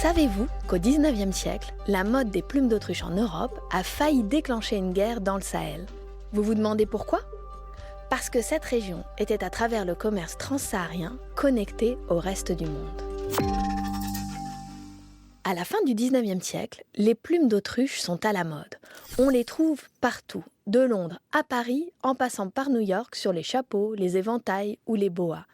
Savez-vous qu'au XIXe siècle, la mode des plumes d'autruche en Europe a failli déclencher une guerre dans le Sahel? Vous vous demandez pourquoi? Parce que cette région était à travers le commerce transsaharien connectée au reste du monde. À la fin du XIXe siècle, les plumes d'autruche sont à la mode. On les trouve partout, de Londres à Paris, en passant par New York sur les chapeaux, les éventails ou les boas.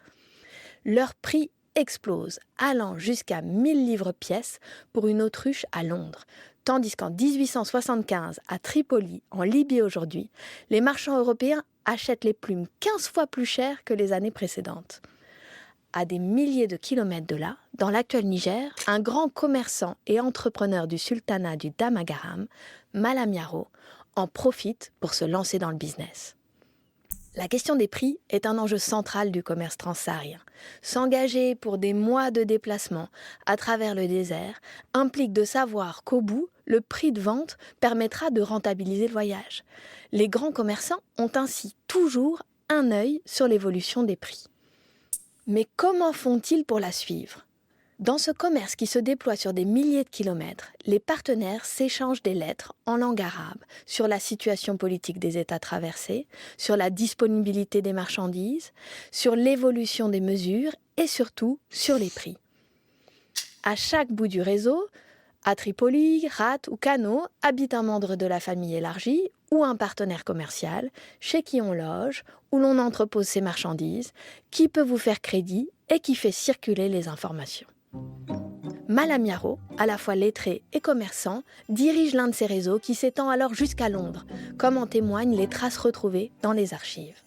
Leur prix explose, allant jusqu'à 1000 livres pièce pour une autruche à Londres. Tandis qu'en 1875, à Tripoli, en Libye aujourd'hui, les marchands européens achètent les plumes 15 fois plus chères que les années précédentes. À des milliers de kilomètres de là, dans l'actuel Niger, un grand commerçant et entrepreneur du sultanat du Damagaram, Malam Yaro, en profite pour se lancer dans le business. La question des prix est un enjeu central du commerce transsaharien. S'engager pour des mois de déplacement à travers le désert implique de savoir qu'au bout, le prix de vente permettra de rentabiliser le voyage. Les grands commerçants ont ainsi toujours un œil sur l'évolution des prix. Mais comment font-ils pour la suivre? Dans ce commerce qui se déploie sur des milliers de kilomètres, les partenaires s'échangent des lettres en langue arabe sur la situation politique des États traversés, sur la disponibilité des marchandises, sur l'évolution des mesures et surtout sur les prix. À chaque bout du réseau, à Tripoli, Rat ou Kano, habite un membre de la famille élargie ou un partenaire commercial chez qui on loge, où l'on entrepose ses marchandises, qui peut vous faire crédit et qui fait circuler les informations. Malam Yaro, à la fois lettré et commerçant, dirige l'un de ces réseaux qui s'étend alors jusqu'à Londres, comme en témoignent les traces retrouvées dans les archives.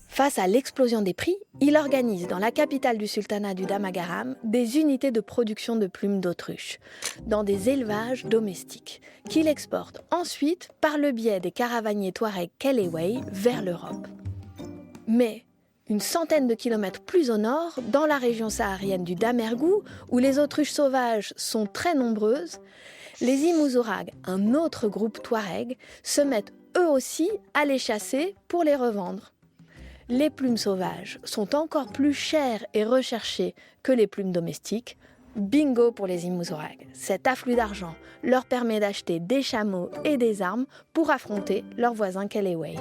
Face à l'explosion des prix, il organise dans la capitale du sultanat du Damagaram des unités de production de plumes d'autruche, dans des élevages domestiques, qu'il exporte ensuite par le biais des caravaniers touaregs Keleway vers l'Europe. Mais une centaine de kilomètres plus au nord, dans la région saharienne du Damerghou, où les autruches sauvages sont très nombreuses, les Imouzourag, un autre groupe touareg, se mettent eux aussi à les chasser pour les revendre. Les plumes sauvages sont encore plus chères et recherchées que les plumes domestiques. Bingo pour les Imouzourag. Cet afflux d'argent leur permet d'acheter des chameaux et des armes pour affronter leurs voisins Keleway.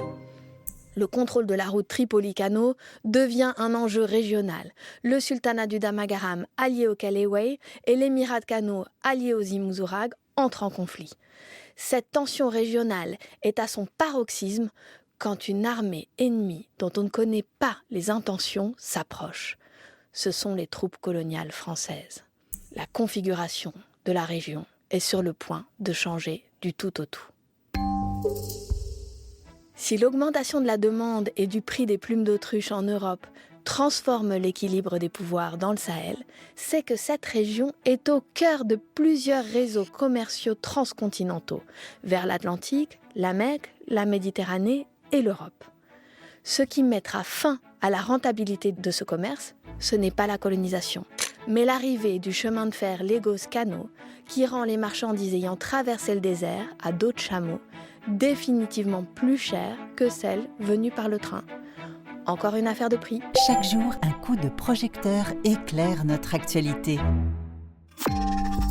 Le contrôle de la route Tripoli-Kano devient un enjeu régional. Le sultanat du Damagaram, allié au Keleway, et l'émirat de Kano, allié aux Imouzourag, entrent en conflit. Cette tension régionale est à son paroxysme quand une armée ennemie dont on ne connaît pas les intentions s'approche. Ce sont les troupes coloniales françaises. La configuration de la région est sur le point de changer du tout au tout. Si l'augmentation de la demande et du prix des plumes d'autruche en Europe transforme l'équilibre des pouvoirs dans le Sahel, c'est que cette région est au cœur de plusieurs réseaux commerciaux transcontinentaux, vers l'Atlantique, la Mecque, la Méditerranée et l'Europe. Ce qui mettra fin à la rentabilité de ce commerce, ce n'est pas la colonisation, mais l'arrivée du chemin de fer Lagos-Kano, qui rend les marchandises ayant traversé le désert à dos de chameau définitivement plus chères que celles venues par le train. Encore une affaire de prix. Chaque jour, un coup de projecteur éclaire notre actualité.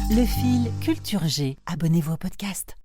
Le fil Culture G. Abonnez-vous au podcast.